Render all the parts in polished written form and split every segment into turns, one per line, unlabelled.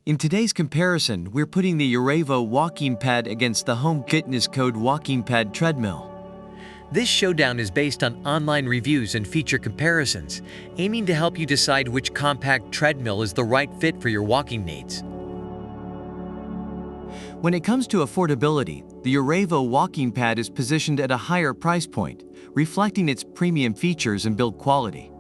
In today's comparison, we're putting the UREVO walking pad against the Home Fitness Code walking pad treadmill. This showdown is based on online reviews and feature comparisons, aiming to help you decide which compact treadmill is the right fit for your walking needs. When it comes to affordability, the UREVO walking pad is positioned at a higher price point, reflecting its premium features and build quality.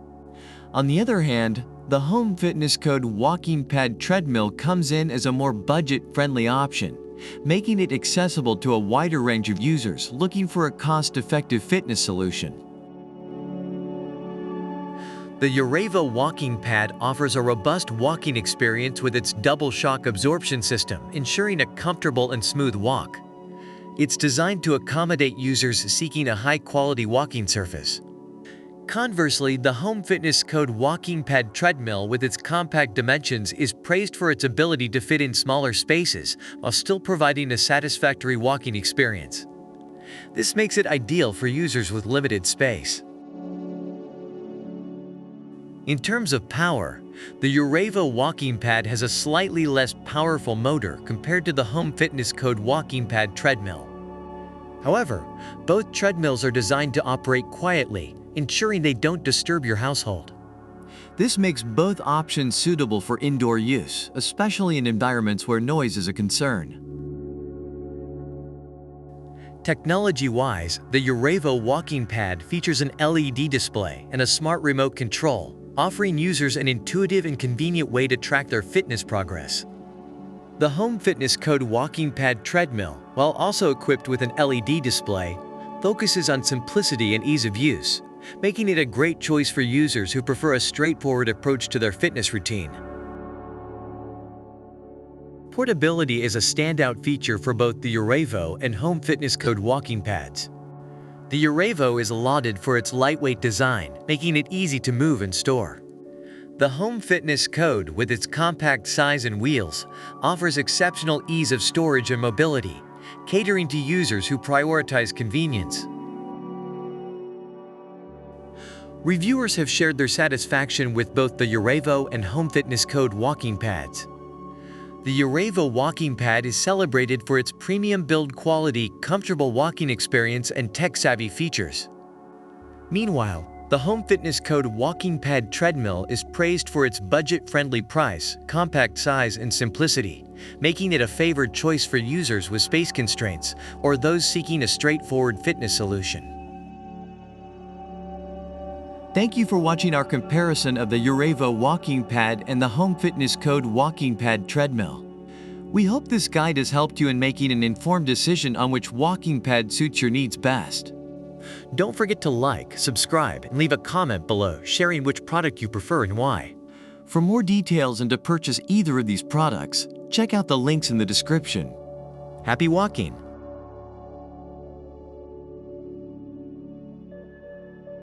On the other hand, the Home Fitness Code walking pad treadmill comes in as a more budget-friendly option, making it accessible to a wider range of users looking for a cost-effective fitness solution. The UREVO walking pad offers a robust walking experience with its double shock absorption system, ensuring a comfortable and smooth walk. It's designed to accommodate users seeking a high-quality walking surface. Conversely, the Home Fitness Code walking pad treadmill with its compact dimensions is praised for its ability to fit in smaller spaces while still providing a satisfactory walking experience. This makes it ideal for users with limited space. In terms of power, the UREVO walking pad has a slightly less powerful motor compared to the Home Fitness Code walking pad treadmill. However, both treadmills are designed to operate quietly, ensuring they don't disturb your household. This makes both options suitable for indoor use, especially in environments where noise is a concern. Technology-wise, the UREVO walking pad features an LED display and a smart remote control, offering users an intuitive and convenient way to track their fitness progress. The Home Fitness Code walking pad treadmill, while also equipped with an LED display, focuses on simplicity and ease of use, making it a great choice for users who prefer a straightforward approach to their fitness routine. Portability is a standout feature for both the UREVO and Home Fitness Code walking pads. The UREVO is lauded for its lightweight design, making it easy to move and store. The Home Fitness Code, with its compact size and wheels, offers exceptional ease of storage and mobility, catering to users who prioritize convenience. Reviewers have shared their satisfaction with both the UREVO and Home Fitness Code walking pads. The UREVO walking pad is celebrated for its premium build quality, comfortable walking experience, and tech-savvy features. Meanwhile, the Home Fitness Code walking pad treadmill is praised for its budget-friendly price, compact size, and simplicity, making it a favored choice for users with space constraints or those seeking a straightforward fitness solution. Thank you for watching our comparison of the UREVO walking pad and the Home Fitness Code walking pad treadmill. We hope this guide has helped you in making an informed decision on which walking pad suits your needs best. Don't forget to like, subscribe, and leave a comment below sharing which product you prefer and why. For more details and to purchase either of these products, check out the links in the description. Happy walking!